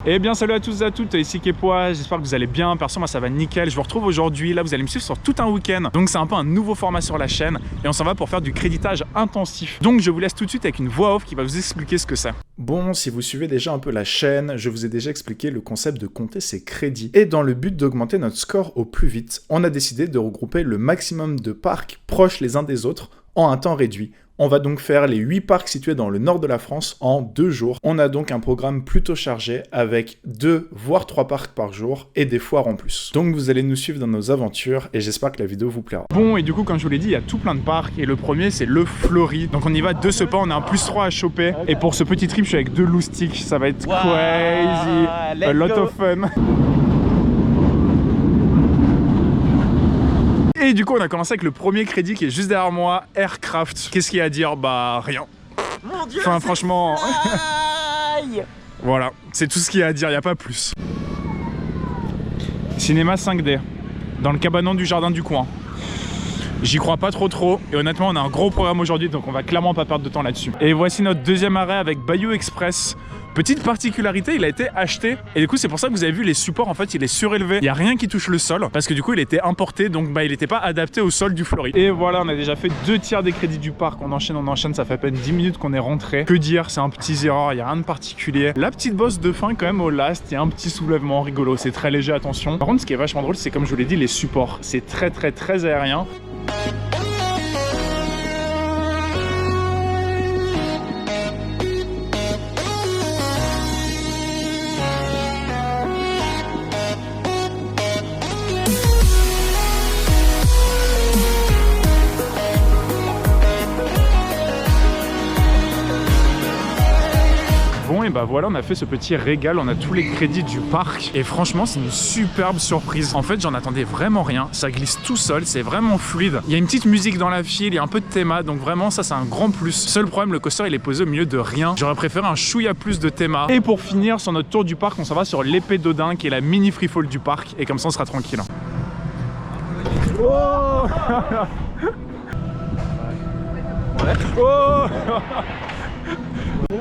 Eh bien salut à tous et à toutes, ici Kepoa, j'espère que vous allez bien, perso moi ça va nickel, je vous retrouve aujourd'hui, là vous allez me suivre sur tout un week-end, donc c'est un peu un nouveau format sur la chaîne et on s'en va pour faire du créditage intensif. Donc je vous laisse tout de suite avec une voix off qui va vous expliquer ce que c'est. Bon, si vous suivez déjà un peu la chaîne, je vous ai déjà expliqué le concept de compter ses crédits. Et dans le but d'augmenter notre score au plus vite, on a décidé de regrouper le maximum de parcs proches les uns des autres en un temps réduit. On va donc faire les 8 parcs situés dans le nord de la France en 2 jours. On a donc un programme plutôt chargé avec 2 voire 3 parcs par jour et des foires en plus. Donc vous allez nous suivre dans nos aventures et j'espère que la vidéo vous plaira. Bon et du coup comme je vous l'ai dit, il y a tout plein de parcs et le premier c'est le Flory. Donc on y va de ce pas, on a un +3 à choper. Et pour ce petit trip je suis avec 2 loustiques, ça va être crazy, a lot of fun. Et du coup on a commencé avec le premier crédit qui est juste derrière moi, Aircraft. Qu'est-ce qu'il y a à dire? Bah rien. Mon Dieu, enfin franchement, aïe. voilà, c'est tout ce qu'il y a à dire, il n'y a pas plus. Cinéma 5D, dans le cabanon du jardin du coin. J'y crois pas trop et honnêtement on a un gros programme aujourd'hui donc on va clairement pas perdre de temps là-dessus. Et voici notre deuxième arrêt avec Bayou Express. Petite particularité, il a été acheté et du coup c'est pour ça que vous avez vu les supports en fait il est surélevé. Il n'y a rien qui touche le sol parce que du coup il était importé donc il n'était pas adapté au sol du Flory. Et voilà, on a déjà fait 2 tiers des crédits du parc, on enchaîne, ça fait à peine 10 minutes qu'on est rentré. Que dire, c'est un petit zéro, il n'y a rien de particulier. La petite bosse de fin quand même au last, il y a un petit soulèvement rigolo, c'est très léger, attention. Par contre ce qui est vachement drôle c'est comme je vous l'ai dit les supports, c'est très aérien. Et bah voilà, on a fait ce petit régal, on a tous les crédits du parc et franchement c'est une superbe surprise. En fait j'en attendais vraiment rien, ça glisse tout seul, c'est vraiment fluide. Il y a une petite musique dans la file, il y a un peu de théma, donc vraiment ça c'est un grand plus. Seul problème, le coaster il est posé au milieu de rien. J'aurais préféré un chouïa plus de théma. Et pour finir sur notre tour du parc, on s'en va sur l'épée d'Odin qui est la mini free fall du parc et comme ça on sera tranquille. Oh oh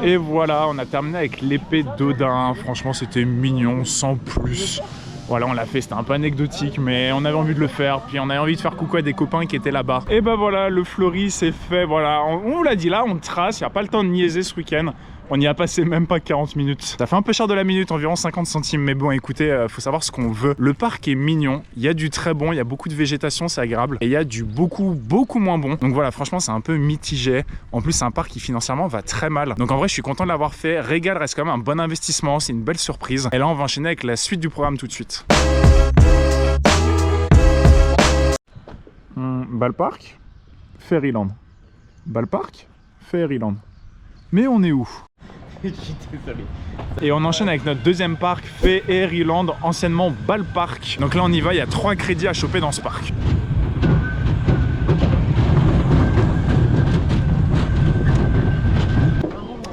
Et voilà, on a terminé avec l'épée d'Odin. Franchement, c'était mignon, sans plus. Voilà, on l'a fait, c'était un peu anecdotique, mais on avait envie de le faire. Puis on avait envie de faire coucou à des copains qui étaient là-bas. Et bah voilà, le Flory, c'est fait. Voilà, on vous l'a dit là, on trace, il n'y a pas le temps de niaiser ce week-end. On y a passé même pas 40 minutes. Ça fait un peu cher de la minute, environ 50 centimes. Mais bon, écoutez, faut savoir ce qu'on veut. Le parc est mignon, il y a du très bon, il y a beaucoup de végétation, c'est agréable. Et il y a du beaucoup moins bon. Donc voilà, franchement, c'est un peu mitigé. En plus, c'est un parc qui financièrement va très mal. Donc en vrai, je suis content de l'avoir fait. Régal reste quand même un bon investissement, c'est une belle surprise. Et là, on va enchaîner avec la suite du programme tout de suite. Ballpark, Fairyland. Ballpark, Fairyland. Mais on est où? Je suis désolé. Et on enchaîne avec notre deuxième parc, Fairyland, anciennement Ballpark. Donc là on y va, il y a 3 crédits à choper dans ce parc.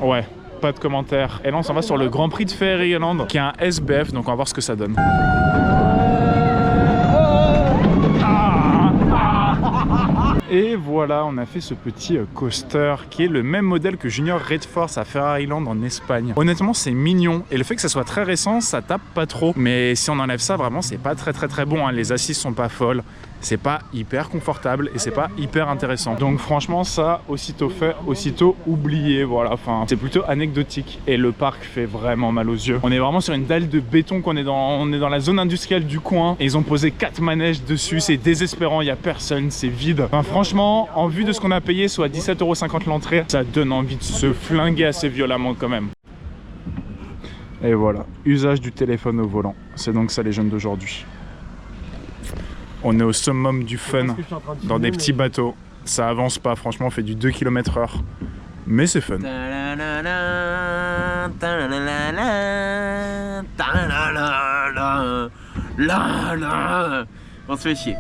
Ouais, pas de commentaires. Et là on s'en va sur le Grand Prix de Fairyland, qui est un SBF, donc on va voir ce que ça donne. Et voilà, on a fait ce petit coaster qui est le même modèle que Junior Red Force à Ferrariland en Espagne. Honnêtement, c'est mignon et le fait que ça soit très récent, ça tape pas trop. Mais si on enlève ça, vraiment, c'est pas très bon. Hein. Les assises sont pas folles, c'est pas hyper confortable et c'est pas hyper intéressant. Donc franchement, ça, aussitôt fait, aussitôt oublié. Voilà, enfin, c'est plutôt anecdotique et le parc fait vraiment mal aux yeux. On est vraiment sur une dalle de béton, on est dans la zone industrielle du coin et ils ont posé 4 manèges dessus. C'est désespérant, il y a personne, c'est vide. Enfin, franchement, en vue de ce qu'on a payé, soit 17,50 € l'entrée, ça donne envie de se flinguer assez violemment quand même. Et voilà, usage du téléphone au volant. C'est donc ça les jeunes d'aujourd'hui. On est au summum du fun, dans des petits bateaux. Ça avance pas, franchement, on fait du 2 km/h. Mais c'est fun. On se fait chier.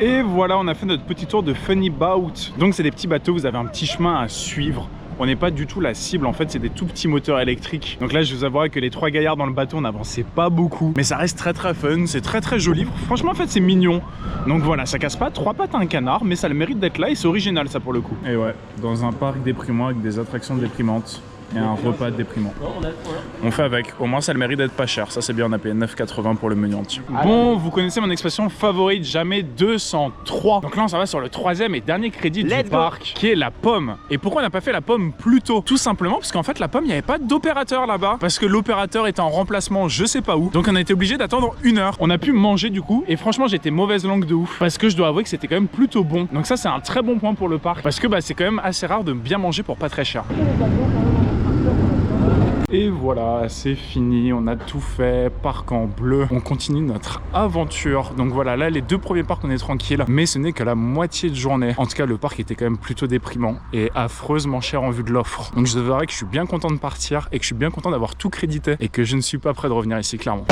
Et voilà, on a fait notre petit tour de Funny Boat. Donc c'est des petits bateaux, vous avez un petit chemin à suivre. on n'est pas du tout la cible. En fait, c'est des tout petits moteurs électriques. Donc là, je vous avouerai que les 3 gaillards dans le bateau, on n'avançait pas beaucoup. Mais ça reste très très fun, c'est très très joli. Franchement, en fait, c'est mignon. Donc voilà, ça casse pas 3 pattes à un canard, mais ça a le mérite d'être là et c'est original ça pour le coup. Et ouais, dans un parc déprimant avec des attractions déprimantes. Et un repas déprimant. On fait avec, au moins ça a le mérite d'être pas cher. Ça c'est bien, on a payé 9,80 pour le menu entier. Bon, vous connaissez mon expression favorite, jamais 203. Donc là on s'en va sur le 3e et dernier crédit du parc, qui est la pomme. Et pourquoi on n'a pas fait la pomme plus tôt? Tout simplement parce qu'en fait la pomme, il n'y avait pas d'opérateur là-bas. Parce que l'opérateur était en remplacement je sais pas où. Donc on a été obligé d'attendre 1 heure. On a pu manger du coup. Et franchement j'étais mauvaise langue de ouf. Parce que je dois avouer que c'était quand même plutôt bon. Donc ça c'est un très bon point pour le parc. Parce que bah, c'est quand même assez rare de bien manger pour pas très cher. Et voilà, c'est fini, on a tout fait, parc en bleu, on continue notre aventure. Donc voilà, là les 2 premiers parcs on est tranquille, mais ce n'est que la moitié de journée. En tout cas le parc était quand même plutôt déprimant et affreusement cher en vue de l'offre. Donc je verrai que je suis bien content de partir et que je suis bien content d'avoir tout crédité et que je ne suis pas prêt de revenir ici clairement.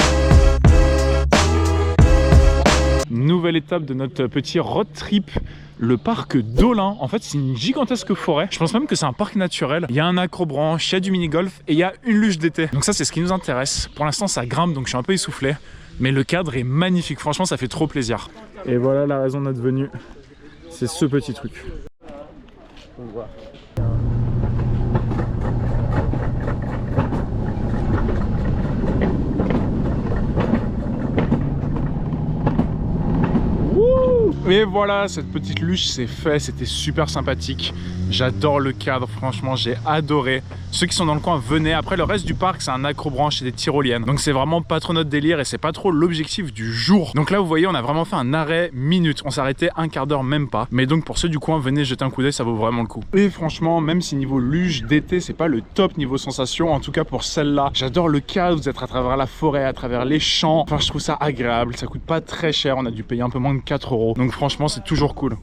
Nouvelle étape de notre petit road trip. Le parc d'Olin, en fait c'est une gigantesque forêt. Je pense même que c'est un parc naturel. Il y a un accrobranche, il y a du mini-golf et il y a une luge d'été. Donc ça c'est ce qui nous intéresse. Pour l'instant ça grimpe donc je suis un peu essoufflé. Mais le cadre est magnifique, franchement ça fait trop plaisir. Et voilà la raison de notre venue. C'est ce petit truc. On voit. Et voilà, cette petite luge c'est fait, c'était super sympathique. J'adore le cadre, franchement j'ai adoré. Ceux qui sont dans le coin, venez. Après le reste du parc c'est un accrobranche et des tyroliennes. Donc c'est vraiment pas trop notre délire et c'est pas trop l'objectif du jour. Donc là vous voyez on a vraiment fait un arrêt minute. On s'est arrêté un quart d'heure même pas. Mais donc pour ceux du coin, venez jeter un coup d'œil, ça vaut vraiment le coup. Et franchement, même si niveau luge d'été c'est pas le top niveau sensation, en tout cas pour celle-là, j'adore le cadre, vous êtes à travers la forêt, à travers les champs. Enfin je trouve ça agréable, ça coûte pas très cher, on a dû payer un peu moins de 4 €. Donc franchement c'est toujours cool.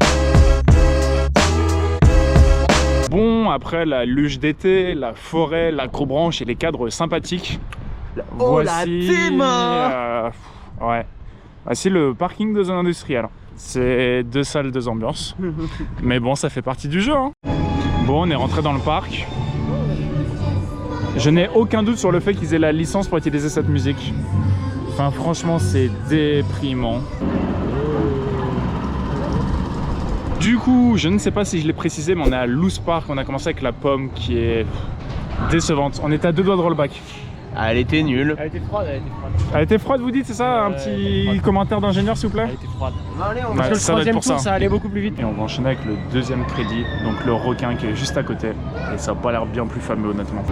Bon, après la luge d'été, la forêt, l'accrobranche et les cadres sympathiques. Voici, ouais. Voici le parking de zone industrielle. C'est 2 salles, 2 ambiances. Mais bon, ça fait partie du jeu. Hein. Bon, on est rentré dans le parc. Je n'ai aucun doute sur le fait qu'ils aient la licence pour utiliser cette musique. Enfin, franchement, c'est déprimant. Du coup, je ne sais pas si je l'ai précisé, mais on est à Loose Park. On a commencé avec la pomme qui est décevante. On était à 2 doigts de rollback. Ah, elle était nulle. Elle était froide, elle était froide. Elle était froide, vous dites, c'est ça? Un petit commentaire d'ingénieur, s'il vous plaît? Elle était froide. Allez, on Ouais, Parce que le ça doit être 3e pour tour, ça. ça allait beaucoup plus vite. Et on va enchaîner avec le 2e crédit, donc le requin qui est juste à côté. Et ça n'a pas l'air bien plus fameux, honnêtement.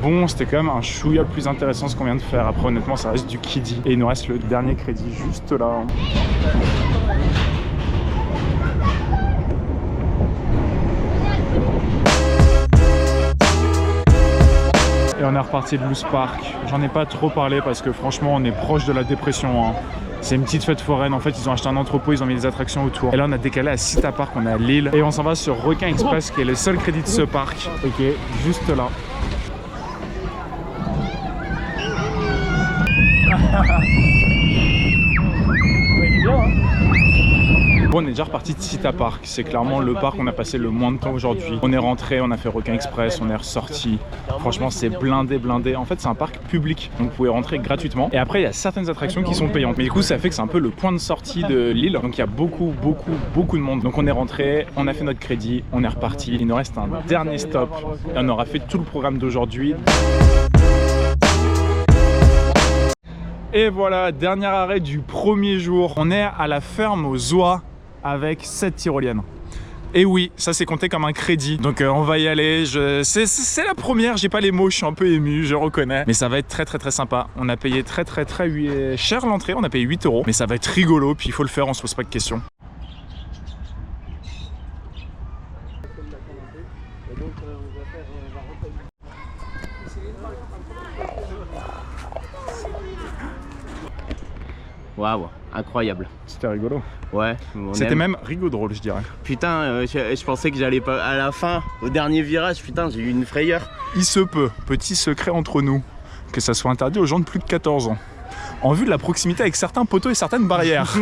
Bon, c'était quand même un chouïa plus intéressant ce qu'on vient de faire. Après, honnêtement, ça reste du kiddie. Et il nous reste le dernier crédit juste là. Et on est reparti de Loose Park. J'en ai pas trop parlé parce que franchement, on est proche de la dépression. Hein. C'est une petite fête foraine. En fait, ils ont acheté un entrepôt, ils ont mis des attractions autour. Et là, on a décalé à Cita Park, on est à Lille. Et on s'en va sur Requin Express, qui est le seul crédit de ce parc. Et qui est juste là. Bon, on est déjà reparti de Cita Park, c'est clairement le parc où on a passé le moins de temps aujourd'hui. On est rentré, on a fait Requin Express, on est ressorti. Franchement, c'est blindé. En fait, c'est un parc public, donc vous pouvez rentrer gratuitement. Et après, il y a certaines attractions qui sont payantes. Mais du coup, ça fait que c'est un peu le point de sortie de Lille. Donc il y a beaucoup de monde. Donc on est rentré, on a fait notre crédit, on est reparti. Il nous reste un dernier stop et on aura fait tout le programme d'aujourd'hui. Et voilà, dernier arrêt du premier jour. On est à la ferme aux oies avec 7 tyroliennes. Et oui, ça c'est compté comme un crédit. Donc on va y aller. C'est la première, j'ai pas les mots, je suis un peu ému, je reconnais. Mais ça va être très sympa. On a payé très cher l'entrée, on a payé 8 €. Mais ça va être rigolo, puis il faut le faire, on se pose pas de questions. Waouh, incroyable. C'était rigolo. Ouais. C'était même rigolo drôle, je dirais. Putain, je pensais que j'allais pas. À la fin, au dernier virage, putain, j'ai eu une frayeur. Il se peut, petit secret entre nous, que ça soit interdit aux gens de plus de 14 ans. en vue de la proximité avec certains poteaux et certaines barrières.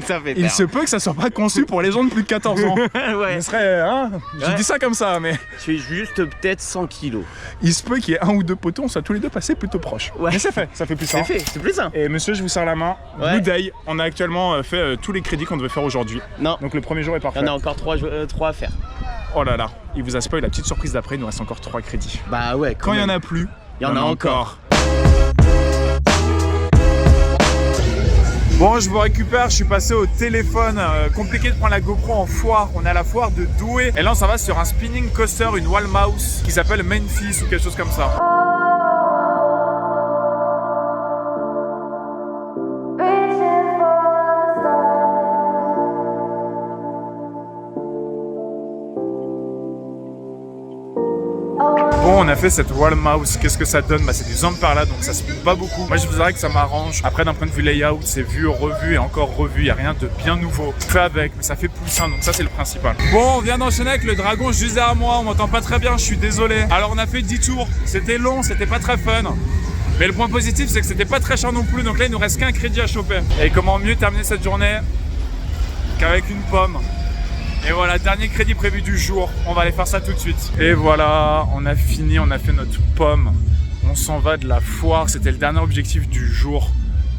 Ça fait Il peur. se peut que ça soit pas conçu pour les gens de plus de 14 ans. Ouais. Ce serait, hein, je Ouais. dis ça comme ça, mais Je fais juste peut-être 100 kilos. il se peut qu'il y ait un ou deux poteaux, on soit tous les deux passés plutôt proches. Ouais. Mais c'est fait, ça fait plus C'est ça. fait, c'est plus simple. Et monsieur, je vous serre la main. Ouais. Blue Day, on a actuellement fait tous les crédits qu'on devait faire aujourd'hui. Non, Donc le premier jour est il parfait. y en a encore 3 à faire. Oh là là, il vous a spoil la petite surprise d'après, il nous reste encore 3 crédits. Bah ouais, Quand il y en a plus, il y en a encore. Bon, je vous récupère, je suis passé au téléphone. Compliqué de prendre la GoPro en foire. On est à la foire de Douai. Et là, on s'en va sur un spinning coaster, une wall mouse qui s'appelle Memphis ou quelque chose comme ça. Bon, on a fait cette wall mouse, qu'est-ce que ça donne? Bah, c'est du Zamperla, donc ça se spin pas beaucoup. Moi, je vous dirais que ça m'arrange. Après, d'un point de vue layout, c'est vu, revu et encore revu. Il n'y a rien de bien nouveau. Fait avec, mais ça fait poussin, donc ça, c'est le principal. Bon, on vient d'enchaîner avec le dragon juste derrière moi. On m'entend pas très bien, je suis désolé. Alors, on a fait 10 tours. C'était long, c'était pas très fun. Mais le point positif, c'est que c'était pas très cher non plus. Donc là, il nous reste qu'un crédit à choper. Et comment mieux terminer cette journée qu'avec une pomme? Et voilà, dernier crédit prévu du jour, on va aller faire ça tout de suite. Et voilà, on a fini, on a fait notre pomme. On s'en va de la foire, c'était le dernier objectif du jour.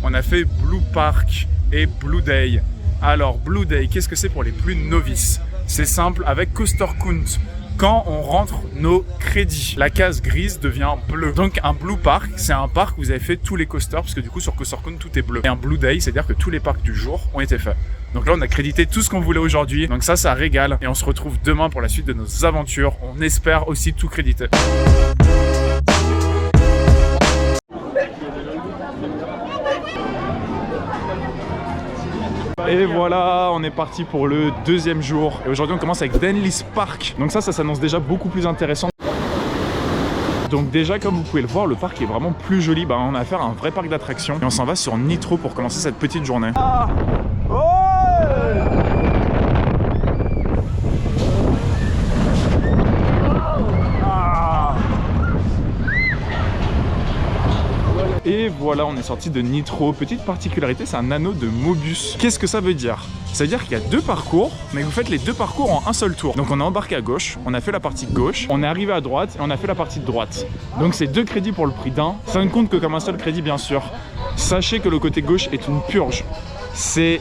On a fait Blue Park et Blue Day. Alors Blue Day, qu'est-ce que c'est pour les plus novices? C'est simple, avec Coaster Count. Quand on rentre nos crédits, la case grise devient bleue. Donc un Blue Park, c'est un parc où vous avez fait tous les coasters, parce que du coup sur Coaster Count tout est bleu. Et un Blue Day, c'est-à-dire que tous les parcs du jour ont été faits. Donc là on a crédité tout ce qu'on voulait aujourd'hui, donc ça régale. Et on se retrouve demain pour la suite de nos aventures. On espère aussi tout créditer. Et voilà, on est parti pour le deuxième jour. Et aujourd'hui on commence avec Denlis Park. Donc ça s'annonce déjà beaucoup plus intéressant. Donc déjà, comme vous pouvez le voir, le parc est vraiment plus joli. Bah, on a affaire à un vrai parc d'attractions. Et on s'en va sur Nitro pour commencer cette petite journée. Ah Et voilà, on est sorti de Nitro. Petite particularité, c'est un anneau de Mobius. Qu'est-ce que ça veut dire? Ça veut dire qu'il y a 2 parcours, mais vous faites les 2 parcours en un seul tour. Donc on a embarqué à gauche, on a fait la partie gauche, on est arrivé à droite et on a fait la partie de droite. Donc c'est 2 crédits pour le prix d'un. Ça ne compte que comme un seul crédit, bien sûr. Sachez que le côté gauche est une purge. C'est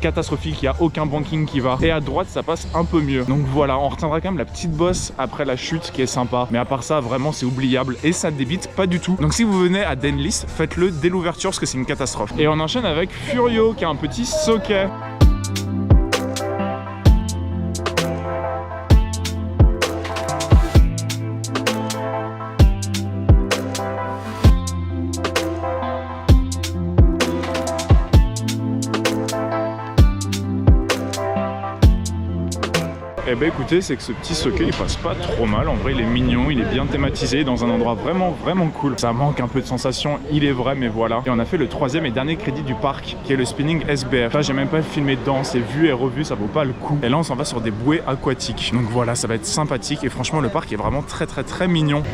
catastrophique, il n'y a aucun banking qui va. Et à droite, ça passe un peu mieux. Donc voilà, on retiendra quand même la petite bosse après la chute qui est sympa. Mais à part ça, vraiment, c'est oubliable et ça débite pas du tout. Donc si vous venez à Denlis, faites-le dès l'ouverture parce que c'est une catastrophe. Et on enchaîne avec Furio qui a un petit socket. Eh ben écoutez, c'est que ce petit socket il passe pas trop mal, en vrai il est mignon, il est bien thématisé dans un endroit vraiment cool. Ça manque un peu de sensation, il est vrai mais voilà. Et on a fait le 3e et dernier crédit du parc qui est le spinning SBF. Là j'ai même pas filmé dedans, c'est vu et revu, ça vaut pas le coup. Et là on s'en va sur des bouées aquatiques. Donc voilà, ça va être sympathique et franchement le parc est vraiment très mignon.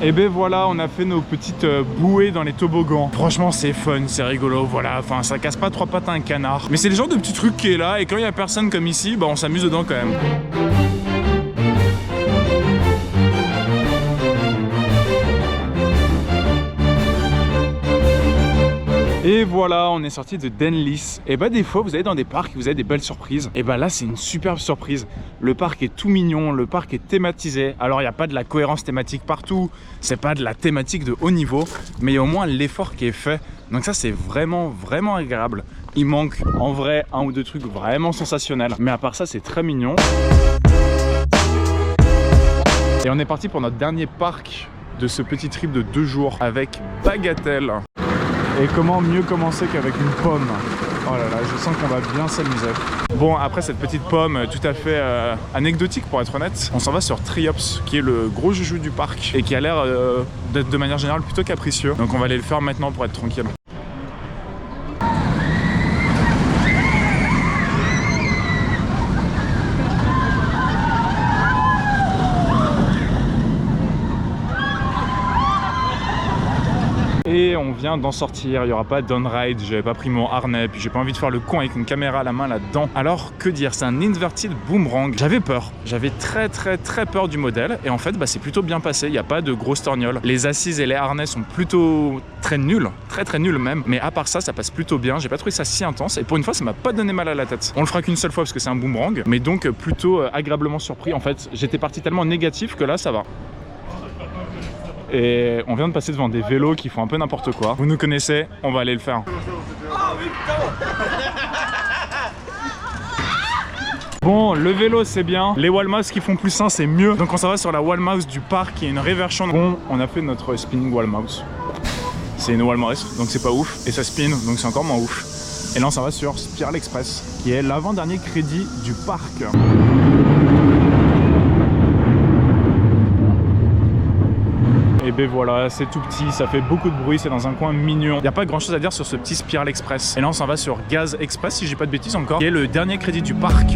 Et ben voilà, on a fait nos petites bouées dans les toboggans. Franchement, c'est fun, c'est rigolo, voilà. Enfin, ça casse pas 3 pattes à un canard. Mais c'est le genre de petit truc qui est là, et quand il y a personne comme ici, bah on s'amuse dedans quand même. Et voilà, on est sorti de Denlis. Et bah des fois, vous allez dans des parcs, vous avez des belles surprises. Et bah là, c'est une superbe surprise. Le parc est tout mignon, le parc est thématisé. Alors, il n'y a pas de la cohérence thématique partout, c'est pas de la thématique de haut niveau, mais il y a au moins l'effort qui est fait. Donc ça, c'est vraiment agréable. Il manque en vrai 1 ou 2 trucs vraiment sensationnels. Mais à part ça, c'est très mignon. Et on est parti pour notre dernier parc de ce petit trip de 2 jours avec Bagatelle. Et comment mieux commencer qu'avec une pomme? Oh là là, je sens qu'on va bien s'amuser. Bon, après cette petite pomme tout à fait anecdotique pour être honnête, on s'en va sur Triops, qui est le gros joujou du parc et qui a l'air d'être de manière générale plutôt capricieux. Donc on va aller le faire maintenant pour être tranquille. Et on vient d'en sortir, il n'y aura pas downride, j'avais pas pris mon harnais, puis j'ai pas envie de faire le con avec une caméra à la main là-dedans. Alors que dire, c'est un inverted boomerang. J'avais peur, j'avais très peur du modèle et en fait c'est plutôt bien passé, il n'y a pas de grosses torgnoles. Les assises et les harnais sont plutôt très nuls, très nuls même, mais à part ça, ça passe plutôt bien, j'ai pas trouvé ça si intense et pour une fois ça m'a pas donné mal à la tête. On le fera qu'une seule fois parce que c'est un boomerang, mais donc plutôt agréablement surpris. En fait, j'étais parti tellement négatif que là ça va. Et on vient de passer devant des vélos qui font un peu n'importe quoi. Vous nous connaissez, on va aller le faire. Bon, le vélo c'est bien, les wall mouse qui font plus 1 c'est mieux. Donc on s'en va sur la wall mouse du parc qui est une reversion. Bon, on a fait notre spinning wall mouse. C'est une wall mouse, donc c'est pas ouf. Et ça spin, donc c'est encore moins ouf. Et là on s'en va sur Spiral Express, qui est l'avant-dernier crédit du parc. Et ben voilà, c'est tout petit, ça fait beaucoup de bruit, c'est dans un coin mignon. Il n'y a pas grand chose à dire sur ce petit Spiral Express. Et là on s'en va sur Gaz Express, si j'ai pas de bêtises encore, qui est le dernier crédit du parc.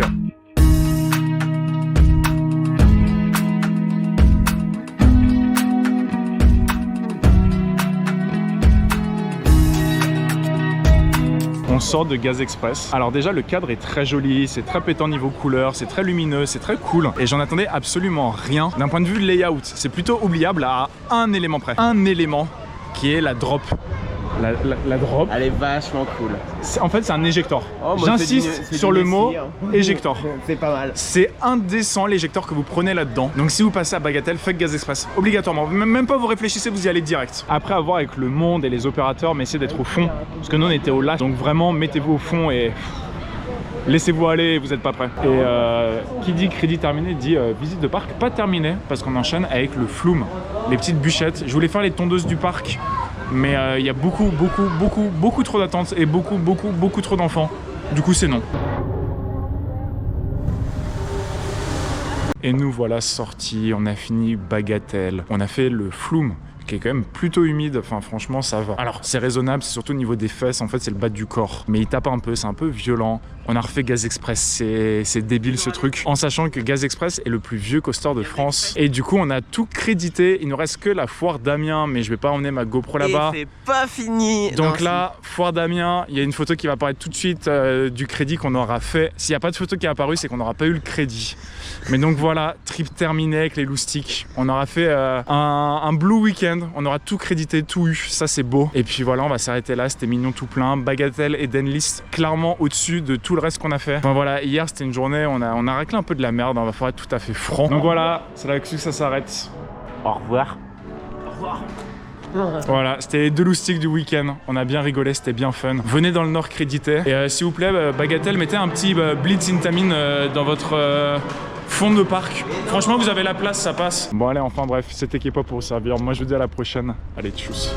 On sort de Gaz Express. Alors déjà le cadre est très joli, c'est très pétant niveau couleur, c'est très lumineux, c'est très cool. Et j'en attendais absolument rien. D'un point de vue layout, c'est plutôt oubliable à un élément près. Un élément qui est la drop. La drop. Elle est vachement cool. En fait c'est un éjector. Oh, j'insiste sur le mot éjector. C'est pas mal. C'est indécent l'éjector que vous prenez là-dedans. Donc si vous passez à Bagatelle, fuck Gaz Express. Obligatoirement. Même pas vous réfléchissez, vous y allez direct. Après à voir avec le monde et les opérateurs, mais essayez d'être au fond. Parce que nous on était au lac. Donc vraiment mettez-vous au fond et laissez-vous aller, vous n'êtes pas prêts. Et qui dit crédit terminé dit visite de parc pas terminée. Parce qu'on enchaîne avec le flume. Les petites bûchettes. Je voulais faire les tondeuses du parc. Mais il y a beaucoup trop d'attentes et beaucoup trop d'enfants. Du coup c'est non. Et nous voilà sortis, on a fini Bagatelle. On a fait le flume, qui est quand même plutôt humide, enfin franchement ça va. Alors c'est raisonnable, c'est surtout au niveau des fesses, en fait c'est le bas du corps. Mais il tape un peu, c'est un peu violent. On a refait Gaz Express, c'est débile ce truc. En sachant que Gaz Express est le plus vieux coaster de France. Et du coup on a tout crédité, il nous reste que la foire d'Amiens, mais je vais pas emmener ma GoPro là-bas. Et c'est pas fini. Donc là, foire d'Amiens, il y a une photo qui va apparaître tout de suite du crédit qu'on aura fait. S'il n'y a pas de photo qui est apparue, c'est qu'on n'aura pas eu le crédit. Mais donc voilà, trip terminé avec les loustiques. On aura fait un blue weekend, on aura tout crédité, tout eu, ça c'est beau. Et puis voilà, on va s'arrêter là, c'était mignon tout plein. Bagatelle et Denlist, clairement au-dessus de tout le reste qu'on a fait. Enfin voilà, hier c'était une journée, on a raclé un peu de la merde, on va falloir être tout à fait franc. Donc voilà, c'est là-dessus que ça s'arrête. Au revoir. Au revoir. Voilà, c'était les 2 loustiques du week-end. On a bien rigolé, c'était bien fun. Venez dans le Nord crédité. Et s'il vous plaît, Bagatelle, mettez un petit Blitz Intamin dans votre fond de parc. Franchement, vous avez la place, ça passe. Bon allez, enfin bref, c'était qui est pas pour vous servir. Moi je vous dis à la prochaine. Allez, tchuss.